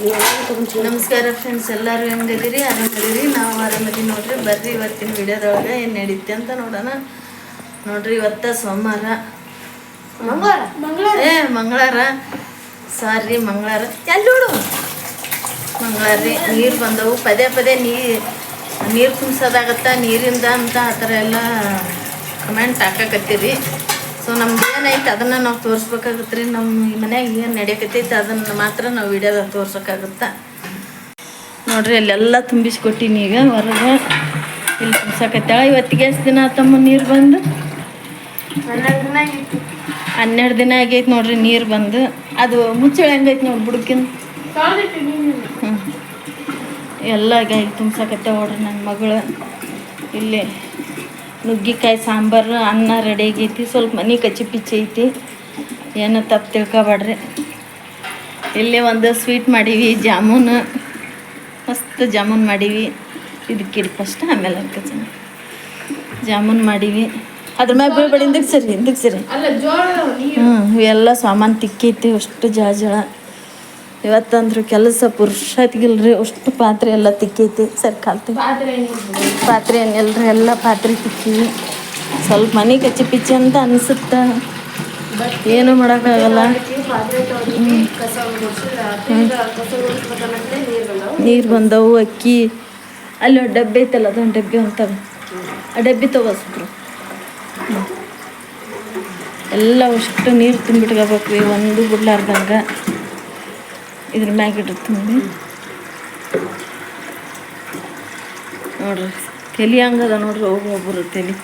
ನಮಸ್ಕಾರ ಫ್ರೆಂಡ್ಸ್, ಎಲ್ಲರೂ ಹೆಂಗದಿರಿ? ಆರಾಮದಿರಿ? ನಾವು ಆರಾಮದಿ ನೋಡ್ರಿ. ಬರ್ರಿ ಇವತ್ತಿನ ವಿಡಿಯೋದೊಳಗೆ ಏನು ನಡೀತೆ ಅಂತ ನೋಡೋಣ. ನೋಡ್ರಿ, ಇವತ್ತ ಸೋಮವಾರ, ಮಂಗಳವಾರ ಸಾರಿ ಮಂಗಳವಾರ ಎಲ್ಲೋಡು ಮಂಗಳವಾರ ರೀ. ನೀರು ಬಂದವು, ಪದೇ ಪದೇ ನೀರು ತುಂಬಿಸೋದಾಗತ್ತ ನೀರಿಂದ ಅಂತ ಆ ಥರ ಎಲ್ಲ ಕಮೆಂಟ್ ಹಾಕಕತ್ತೀರಿ. ಸೊ ನಮ್ದು ಏನೈತೆ ಅದನ್ನು ನಾವು ತೋರಿಸ್ಬೇಕಾಗತ್ತೆ ರೀ. ನಮ್ಮ ಮನ್ಯಾಗ ಏನು ನಡೆಯಕತ್ತೈತೆ ಅದನ್ನು ಮಾತ್ರ ನಾವು ವಿಡಿಯೋದಾಗ ತೋರ್ಸೋಕ್ಕಾಗುತ್ತಾ. ನೋಡ್ರಿ, ಅಲ್ಲೆಲ್ಲ ತುಂಬಿಸ್ಕೊಟ್ಟಿನಿ. ಈಗ ಹೊರಗೆ ಇಲ್ಲಿ ತುಂಬಿಸಕತ್ತಾಳ. ಇವತ್ತಿಗೆ ಎಷ್ಟು ದಿನ ಆತಮ್ಮ ನೀರು ಬಂದು? 12 ದಿನ ಆಗೈತೆ ನೋಡ್ರಿ ನೀರು ಬಂದು. ಅದು ಮುಚ್ಚಳ ಹೆಂಗೈತೆ ನೋಡಿ ಬುಡಕಿನ. ಎಲ್ಲ ಈಗ ತುಂಬಿಸಕತ್ತಾವ ನೋಡ್ರಿ ನನ್ನ ಮಗಳು. ಇಲ್ಲಿ ನುಗ್ಗಿಕಾಯಿ ಸಾಂಬಾರು, ಅನ್ನ ರೆಡಿ ಆಗೈತಿ. ಸ್ವಲ್ಪ ಮನೆ ಕಚ್ಚಿ ಪಿಚ್ಚಿ ಐತಿ, ಏನೋ ತಪ್ಪು ತಿಳ್ಕೊಬೇಡ್ರಿ. ಇಲ್ಲಿ ಒಂದು ಸ್ವೀಟ್ ಮಾಡೀವಿ, ಜಾಮೂನು, ಮಸ್ತ್ ಜಾಮೂನ್ ಮಾಡೀವಿ. ಇದಕ್ಕಿಡಿ ಫಸ್ಟ್, ಆಮೇಲೆ ಅದಕ್ಕೆ ಜಾಮೂನ್ ಮಾಡೀವಿ. ಅದ್ರ ಮ್ಯಾಗ ಬೀಳ್ಬೇಡಿ, ಹಿಂದಕ್ಕೆ ಸರಿ ಇವೆಲ್ಲ ಸಾಮಾನು ತಿಕ್ಕೈತಿ ಅಷ್ಟು ಜಾಜಳ. ಇವತ್ತಂದ್ರು ಕೆಲಸ ಪುರುಷತ್ಗಿಲ್ರಿ, ಅಷ್ಟು ಪಾತ್ರೆ ಎಲ್ಲ ತಿಕ್ಕೈತಿ. ಸರಿ ಕಾಲ್ತೀವಿ ಪಾತ್ರೆ ಏನಿಲ್ರಿ, ಎಲ್ಲ ಪಾತ್ರೆ ತಿಕ್ಕೀವಿ. ಸ್ವಲ್ಪ ಮನೆ ಕಚ್ಚಿ ಪಿಚ್ಚಿ ಅಂತ ಅನಿಸುತ್ತೆ, ಏನು ಮಾಡೋಕ್ಕಾಗಲ್ಲ. ನೀರು ಬಂದವು. ಅಕ್ಕಿ ಅಲ್ಲಿ ಒಂದು ಡಬ್ಬಿ ಐತಲ್ಲ, ಅದೊಂದು ಡಬ್ಬಿ ಅಂತಾರೆ, ಆ ಡಬ್ಬಿ ತಗೋಸ್ಬಿಟ್ರು. ಎಲ್ಲ ಅಷ್ಟು ನೀರು ತುಂಬಿಟ್ಕೋಬೇಕ್ರಿ, ಒಂದು ಬಿಡ್ಲಾರ್ದಂಗೆ. ಇದ್ರ ಮ್ಯಾಗಿಡ್ರಿ ತುಂಬಿ ನೋಡ್ರಿ. ತಲೆ ಹಂಗದ ನೋಡ್ರಿ, ಒಬ್ಬೊಬ್ಬರು ತಲೆ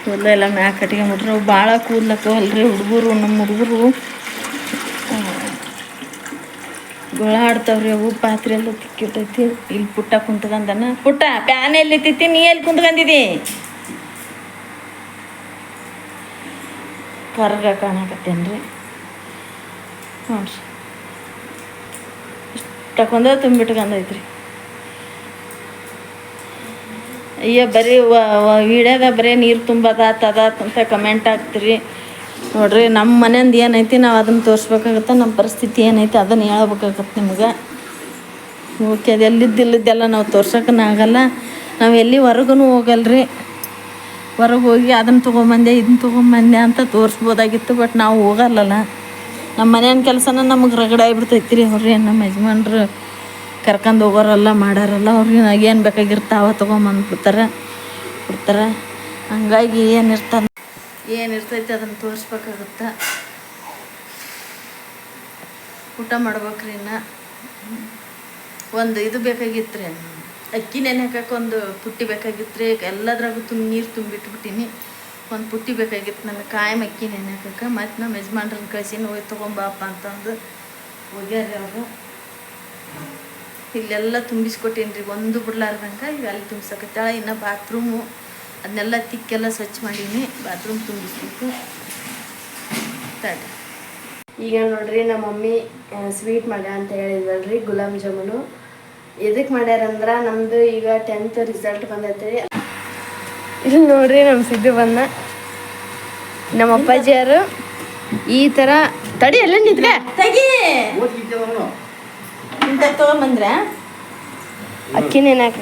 ಕೂದಲ ಎಲ್ಲ ಮ್ಯಾಗ ಕಟ್ಕೊಂಬಿಟ್ರಿ. ಅವು ಭಾಳ ಕೂದ್ಲಕ್ಕವಲ್ರಿ ಹುಡುಗರು. ನಮ್ಮ ಹುಡುಗರು ಗೊಳ ಆಡ್ತಾವ್ರಿ. ಅವು ಪಾತ್ರೆ ಎಲ್ಲ ತಿಕ್ಕಿಟ್ಟೈತಿ. ಇಲ್ಲಿ ಪುಟ್ಟ ಕುಂತ್ಕಂದನ. ಪುಟ್ಟ ಪ್ಯಾನ್ ಎಲ್ಲಿ ತಿತ್ತಿ, ನೀ ಎಲ್ಲಿ ಕುಂತ್ಕಂದಿದಿ? ಕರ್ಗ ಕಾಣಕತ್ತೇನ್ರಿ ನೋಡ್ರಿ. ಇಷ್ಟಕ್ಕೊಂದ ತುಂಬಿಟ್ಕಂದೈತ್ರಿ. ಅಯ್ಯೋ, ಬರೀ ವಿಡಿಯೋದ ಬರೀ ನೀರು ತುಂಬದಾತದಾತ ಕಮೆಂಟ್ ಹಾಕ್ತೀರಿ ನೋಡ್ರಿ. ನಮ್ಮ ಮನೆಯಿಂದ ಏನೈತಿ ನಾವು ಅದನ್ನು ತೋರಿಸ್ಬೇಕಾಗತ್ತೆ. ನಮ್ಮ ಪರಿಸ್ಥಿತಿ ಏನೈತಿ ಅದನ್ನು ಹೇಳ್ಬೇಕಾಗತ್ತೆ ನಿಮ್ಗೆ. ಓಕೆ, ಅದು ಎಲ್ಲಿದ್ದಿಲ್ಲದ್ದೆಲ್ಲ ನಾವು ತೋರ್ಸೋಕ್ಕನಾಗಲ್ಲ. ನಾವು ಎಲ್ಲಿ ಹೊರಗೂ ಹೋಗಲ್ರಿ. ಹೊರಗೆ ಹೋಗಿ ಅದನ್ನು ತೊಗೊಂಬಂದೆ ಇದನ್ನು ತೊಗೊಂಬಂದೆ ಅಂತ ತೋರಿಸ್ಬೋದಾಗಿತ್ತು, ಬಟ್ ನಾವು ಹೋಗಲ್ಲಲ್ಲ. ನಮ್ಮ ಮನೆಯನ್ನ ಕೆಲಸನ ನಮಗೆ ರಗಡ ಆಗಿಬಿಡ್ತೈತಿ ರೀ. ಅವ್ರಿ ನಮ್ಮ ಯಜಮಾನ್ರು ಕರ್ಕೊಂಡು ಹೋಗೋರಲ್ಲ, ಮಾಡಾರಲ್ಲ. ಅವ್ರಿಗೆ ಏನು ಬೇಕಾಗಿರ್ತಾವ ತೊಗೊಂಬಂದ್ಬಿಡ್ತಾರೆ ಬಿಡ್ತಾರೆ. ಹಂಗಾಗಿ ಏನಿರ್ತೈತಿ ಅದನ್ನು ತೋರಿಸ್ಬೇಕಾಗುತ್ತೆ. ಊಟ ಮಾಡ್ಬೇಕ್ರಿ. ಇನ್ನು ಒಂದು ಇದು ಬೇಕಾಗಿತ್ತು ರೀ, ಅಕ್ಕಿ ನೆನೆ ಹಾಕಕ್ಕೆ ಒಂದು ಪುಟ್ಟಿ ಬೇಕಾಗಿತ್ತು ರೀ. ಎಲ್ಲದ್ರಾಗೂ ನೀರು ತುಂಬಿಟ್ಬಿಟ್ಟಿನಿ. ಒಂದು ಪುಟ್ಟಿ ಬೇಕಾಗಿತ್ತು ನನಗೆ ಕಾಯಂ ಅಕ್ಕಿ ನೆನೆ ಹಾಕಕ್ಕೆ. ಮತ್ತು ನಮ್ಮ ಯಜಮಾನ್ರನ್ನ ಕಳ್ಸಿನ ಹೋಗಿ ತೊಗೊಂಬಾಪ ಅಂತಂದು ಹೋಗ್ಯಾರ್ರಿ ಅವರು. ಇಲ್ಲೆಲ್ಲ ತುಂಬಿಸ್ಕೊಟ್ಟೀನಿ ರೀ, ಒಂದು ಬಿಡ್ಲಾರ್ದಂಗೆ. ಈಗ ಅಲ್ಲಿ ತುಂಬಿಸಕತ್ತಾಳ. ಇನ್ನು ಬಾತ್ರೂಮು ಅದನ್ನೆಲ್ಲ ತಿಕ್ಕೆಲ್ಲ ಸ್ವಚ್ಛ ಮಾಡೀನಿ. ಬಾತ್ರೂಮ್ ತುಂಬಿಸ್ಬೇಕು ತಡಿ. ಈಗ ನೋಡ್ರಿ, ನಮ್ಮ ಮಮ್ಮಿ ಸ್ವೀಟ್ ಮಾಡ್ಯ ಅಂತ ಹೇಳಿದ್ವಲ್ರಿ, ಗುಲಾಬ್ ಜಾಮೂನು. ಎದಕ್ಕೆ ಮಾಡ್ಯಾರಂದ್ರೆ ನಮ್ಮದು ಈಗ 10th ರಿಸಲ್ಟ್ ಬಂದೈತ್ರಿ. ಇಲ್ಲಿ ನೋಡ್ರಿ, ನಮ್ಮ ಸಿದ್ದು ಬಂದ. ನಮ್ಮ ಅಪ್ಪಾಜಿಯವರು ಈ ಥರ ತಡಿ ಎಲ್ಲ ನಿಂತ್ಕ ತೆಗಿ ಇಂಥ ತೊಗೊಂಬಂದ್ರೆ ಅಕ್ಕಿ ನೆನಾಕ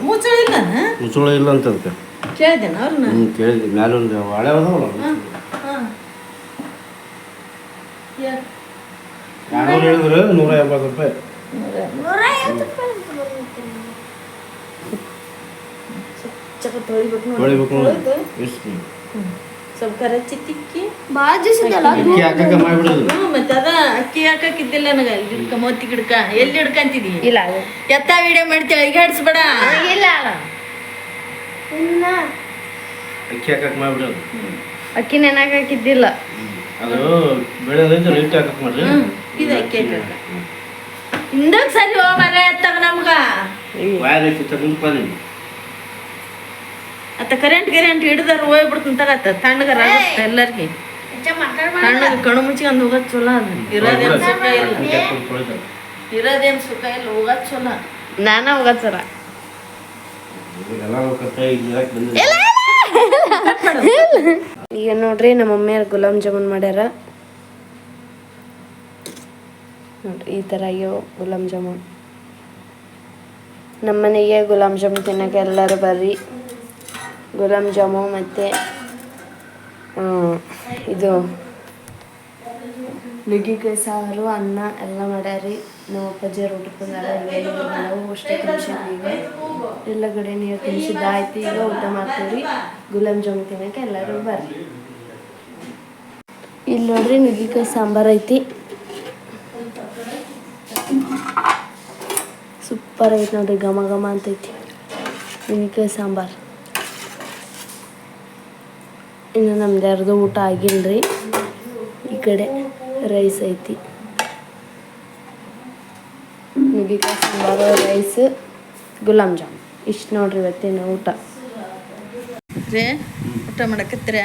ಮುಚ್ಚಳ ಇಲ್ಲ ಅಂತ ಕೇಳಿದ್ದೇನೆ ಅವ್ರನ್ನ. ಕೇಳಿದ್ವಿ ಮ್ಯಾಲ ಒಂದು ಹಳೆ ಅದಾವಲ್ಲ, 200 ಹೇಳಿದ್ರು 180 ರೂಪಾಯಿ. ತೊಳಿಬೇಕು ನೋಡಿ. ಸ್ವಲ್ಪ ಕರಚಿ ತಿಕ್ಕಿ ಭಾಳ ಮತ್ತೆ ಅದ ಅಕ್ಕಿ ಹಾಕಿದ್ದಿಲ್ಲ ನನಗೆ. ಗಿಡಕ ಮೋತಿ ಗಿಡಕ ಎಲ್ಲಿ ಹಿಡ್ಕಂತಿದಿ? ಇಲ್ಲ, ಎತ್ತ ವಿಡಿಯೋ ಮಾಡ್ತೇವೆ, ಈಗ ಹಿಡ್ಸ್ಬೇಡ. ಇಲ್ಲ ಅಕ್ಕಿ ಹಾಕಕ್ ಮಾಡ್ಬಿಡೋದು. ಅಕ್ಕಿ ನೆನಾಕ ಹಾಕಿದ್ದಿಲ್ಲ. ಅದು ಬೆಳೆದೈತೆ ರೈಟ್ ಹಾಕಕ್ ಮಾಡ್ರಿ. ಇದು ಅಕ್ಕಿ ಹಾಕಕ್ಕ ಹಿಂದಕ್ಕೆ ಸರಿ ಹೋಗ್ಬಾರ ಎತ್ತಾಗ ನಮ್ಗ ಅತ್ತ ಕರೆಂಟ್ ಹಿಡಿದಾರ ಹೋಗ್ಬಿಡ್ತೀನಿ ತಗತ್ತ. ತಣ್ಣಗರ ಎಲ್ಲರಿಗೆ ತಣ್ಣಗೆ ಕಣ್ಣು ಮುಚ್ಕೊಂಡು ಹೋಗೋದು ಚಲೋ. ಅದು ಇರೋದೇನು ಸುಖ ಇಲ್ಲ, ಇರೋದೇನು ಸುಖ ಇಲ್ಲ, ಹೋಗೋದು ಚಲೋ. ನಾನ ಹೋಗೋದು ಸರ. ಈಗ ನೋಡ್ರಿ ನಮ್ಮ ಮಮ್ಮಿಯವ್ರು ಗುಲಾಬ್ ಜಾಮೂನ್ ಮಾಡ್ಯಾರ ನೋಡ್ರಿ ಈ ಥರ ಅಯ್ಯೋ ಗುಲಾಬ್ ಜಾಮೂನ್ ನಮ್ಮ ಮನೆಗೆ ಗುಲಾಬ್ ಜಾಮೂನ್ ತಿನ್ನೋಕೆ ಎಲ್ಲರೂ ಬರ್ರಿ ಗುಲಾಬ್ ಜಾಮೂನ್ ಮತ್ತು ಇದು ನುಗ್ಗಿಕಾಯಿ ಸಾರು ಅನ್ನ ಎಲ್ಲ ಮಾಡ್ಯಾರಿ ನಮ್ಮ ಅಪ್ಪಾಜಿಯವ್ರು ಊಟಕ್ಕೆ ಬಂದಾರ ನಾವು ಅಷ್ಟೇ ತಿನ್ಸಿದ್ವಿ ಈಗ ಎಲ್ಲ ಕಡೆ ನೀರು ತಿನ್ಸಿದ್ದಾಯ್ತು ಈಗ ಊಟ ಮಾಡ್ತೀವಿ ಗುಲಾಬ್ ಜಾಮೂನ್ ತಿನ್ನೋಕೆ ಎಲ್ಲರೂ ಬರ್ರಿ ಇಲ್ಲಿ ನೋಡ್ರಿ ನುಗ್ಗಿಕಾಯಿ ಸಾಂಬಾರು ಐತಿ ಸೂಪರ್ ಐತಿ ನೋಡ್ರಿ ಘಮ ಘಮ ಅಂತೈತಿ ನುಗ್ಗಿಕಾಯಿ ಸಾಂಬಾರು ಇನ್ನು ನಮ್ದು ಯಾರ್ದು ಊಟ ಆಗಿಲ್ರಿ ಈ ಕಡೆ ರೈಸ್ ಐತಿ ನುಗ್ಗಿಕಾಯಿ ಸಾಂಬಾರು ರೈಸ್ ಗುಲಾಬ್ ಜಾಮೂನ್ ಇಷ್ಟು ನೋಡ್ರಿ ಇವತ್ತಿನ ಊಟ ರೇ ಊಟ ಮಾಡಕತ್ತೀರ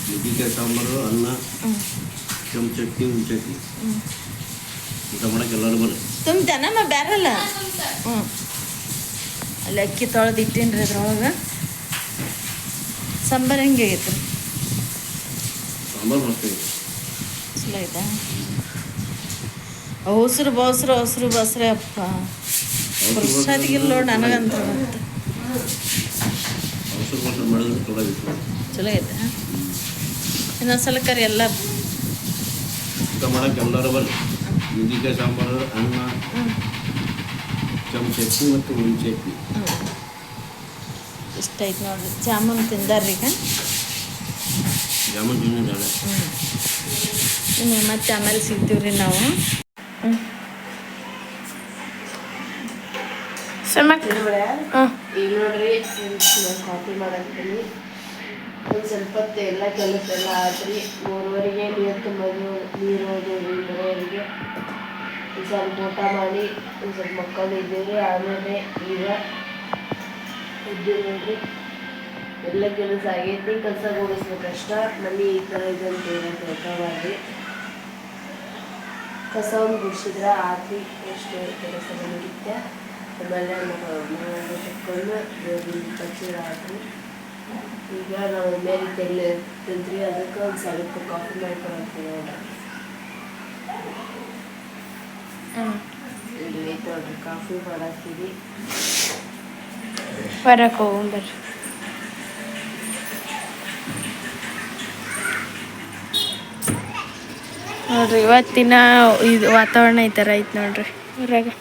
ನುಗ್ಗಿಕಾಯಿ ಸಾಂಬಾರು ಅನ್ನ ಕೆಂಪು ಚಟ್ನಿ ಚಟ್ನಿ ಊಟ ಮಾಡಕ್ಕೆ ಎಲ್ಲರೂ ಬರ್ರಿ ತುಂಬ್ತಾನಮ್ಮ ಬ್ಯಾರಲ್ಲ ಹ್ಞೂ ಅಲ್ಲಿ ಅಕ್ಕಿ ತೊಳೆದು ಇಟ್ಟೀನಿ ಅದ್ರೊಳಗೆ ಸಾಂಬಾರು ಹೆಂಗೆ ಆಗೈತೆ ಸಾಂಬಾರು ಮಾಡ್ತೀವಿ ಚಲೋ ಆಯ್ತಾ ಅವಸರು ಬಸ್ರೆ ಅಪ್ಪ ಪುರ್ಸತಿಗಿಲ್ಲ ನೋಡಿ ನನಗಂತ ಮತ್ತು ಅವಸರ ಮಾಡಿದ್ರೆ ಚಲೋ ಆಗಿತ್ತು ಚಲೋ ಐತೆ ಇನ್ನೊಂದ್ಸಲ ಕರಿ ಎಲ್ಲ ಊಟ ಮಾಡಕ್ಕೆ ಎಲ್ಲರೂ ಬರ್ರಿ ನುಗ್ಗಿಕಾಯಿ ಸಾಂಬಾರು ಅನ್ನ ಕೆಂಪು ಚಟ್ನಿ ಮತ್ತು ಹುಳಿ ಚಟ್ನಿ ಇಷ್ಟ ಐತೆ ನೋಡ್ರಿ ಜಾಮೂನ್ ತಿಂದಾರ್ರಿ ಈಗ ಜಾಮೂನ್ ತಿಂದಿದ್ದಾಳೆ ಇನ್ನು ಮತ್ತೆ ಆಮೇಲೆ ಸಿಗ್ತೀವ್ರಿ ನಾವು ಈಗ ನೋಡ್ರಿ ಕಾಫಿ ಮಾಡಾಕ್ತೀನಿ ಒಂದು ಸ್ವಲ್ಪ ಹೊತ್ತು ಎಲ್ಲ ಕೆಲಸ ಎಲ್ಲ ಆದ್ರಿ 3:30ಗೆ ನೀರು ತುಂಬೋದು ನೀರು ಹೋದ್ರಿ 3:30ಗೆ ಒಂದು ಸ್ವಲ್ಪ ಊಟ ಮಾಡಿ ಒಂದು ಸ್ವಲ್ಪ ಮಕ್ಕಳಿದ್ದೀವಿ ಆಮೇಲೆ ಈಗ ಇದ್ದು ನೋಡ್ರಿ ಎಲ್ಲ ಕೆಲಸ ಆಗೈತಿ ಕಸ ಗುಡಿಸ್ಬೇಕಷ್ಟ ಮನೆ ಈ ಥರ ಇದಂತ ಏನಂತ ಹೇಳ್ಕೊಬಾರ್ರಿ ಕಸ ಒಂದು ಗುಡಿಸಿದ್ರೆ ಆತಿ ಎಷ್ಟು ಕೆಲಸ ಮುಗಿತ್ತೆ ಆಮೇಲೆ ತಕ್ಕೊಂಡು ಪಚ್ಚೀರ ಆದ್ರಿ ಈಗ ನಾವು ಮೇಲೆ ತೆಲ್ಲಿ ತಿಂದ್ರಿ ಅದಕ್ಕೆ ಒಂದು ಸ್ವಲ್ಪ ಕಾಫಿ ಮಾಡ್ಕೊಳ್ತೀವಿ ನೋಡ್ರಿ ನೋಡ್ರಿ ಕಾಫಿ ಮಾಡಾಕ್ತೀವಿ ಹೊರಕ್ಕೆ ಹೋಗ್ಬರ್ರಿ ನೋಡ್ರಿ ಇವತ್ತಿನ ಇದು ವಾತಾವರಣ ಈ ಥರ ಐತೆ ನೋಡ್ರಿ ಹೊರಗೆ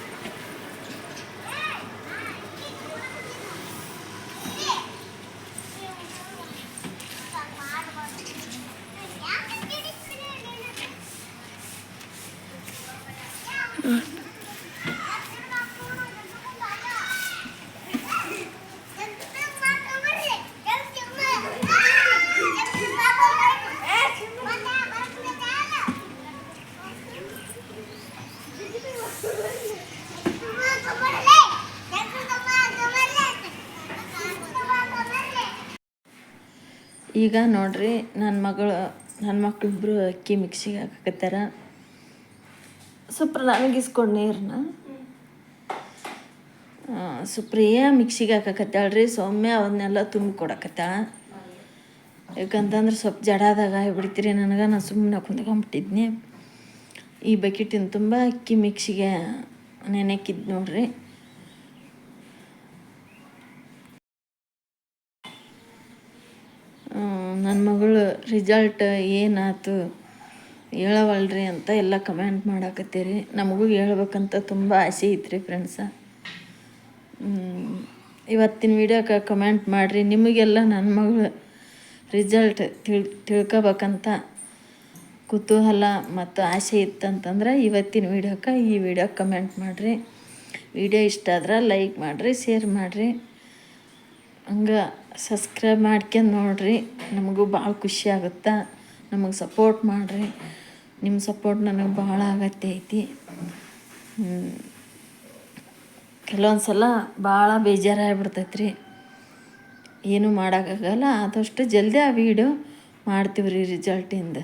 ಈಗ ನೋಡ್ರಿ ನನ್ನ ಮಕ್ಕಳಿಬ್ರು ಅಕ್ಕಿ ಮಿಕ್ಸಿಗೆ ಹಾಕಕತ್ತಾರ ಸುಪ್ರ ನನಗೆ ಇಸ್ಕೊಂಡು ನೀರನ್ನ ಸುಪ್ರಿಯ ಮಿಕ್ಸಿಗೆ ಹಾಕಕತ್ತಾಳ್ರಿ ಸೌಮ್ಯ ಅವನ್ನೆಲ್ಲ ತುಂಬಿ ಕೊಡಕತ್ತಾಳ ಯಾಕಂತಂದ್ರೆ ಸ್ವಲ್ಪ ಜಡಾದಾಗ ಆಗಿಬಿಡ್ತೀರಿ ನನಗೆ ನಾನು ಸುಮ್ಮನೆ ಕುಂತ್ಕೊಂಡ್ಬಿಟ್ಟಿದ್ನಿ ಈ ಬಕೆಟಿನ ತುಂಬ ಅಕ್ಕಿ ಮಿಕ್ಸಿಗೆ ನೆನೆಕ್ಕಿದ್ದು ನೋಡ್ರಿ ನನ್ನ ಮಗಳು ರಿಸಲ್ಟ್ ಏನಾಯ್ತು ಹೇಳವಲ್ರಿ ಅಂತ ಎಲ್ಲ ಕಮೆಂಟ್ ಮಾಡಾಕತ್ತೀರಿ ನಮಗೂ ಹೇಳ್ಬೇಕಂತ ತುಂಬ ಆಸೆ ಐತ್ರಿ ಫ್ರೆಂಡ್ಸ ಇವತ್ತಿನ ವಿಡಿಯೋಕ್ಕೆ ಕಮೆಂಟ್ ಮಾಡಿರಿ ನಿಮಗೆಲ್ಲ ನನ್ನ ಮಗಳು ರಿಸಲ್ಟ್ ತಿಳ್ಕೊಬೇಕಂತ ಕುತೂಹಲ ಮತ್ತು ಆಸೆ ಇತ್ತಂತಂದ್ರೆ ಇವತ್ತಿನ ವಿಡಿಯೋಕ್ಕೆ ಈ ವಿಡಿಯೋಕ್ಕೆ ಕಮೆಂಟ್ ಮಾಡಿರಿ ವಿಡಿಯೋ ಇಷ್ಟ ಆದ್ರೆ ಲೈಕ್ ಮಾಡಿರಿ ಶೇರ್ ಮಾಡಿರಿ ಹಂಗೆ ಸಬ್ಸ್ಕ್ರೈಬ್ ಮಾಡ್ಕೊಂಡು ನೋಡಿರಿ ನಮಗೂ ಭಾಳ ಖುಷಿ ಆಗುತ್ತೆ ನಮಗೆ ಸಪೋರ್ಟ್ ಮಾಡಿರಿ ನಿಮ್ಮ ಸಪೋರ್ಟ್ ನನಗೆ ಭಾಳ ಅಗತ್ಯ ಐತಿ ಕೆಲವೊಂದು ಸಲ ಭಾಳ ಬೇಜಾರಾಗ್ಬಿಡ್ತೈತ್ರಿ ಏನೂ ಮಾಡೋಕ್ಕಾಗಲ್ಲ ಆದಷ್ಟು ಜಲ್ದಿ ಆ ವಿಡಿಯೋ ಮಾಡ್ತೀವಿ ರೀ ರಿಸಲ್ಟಿಂದ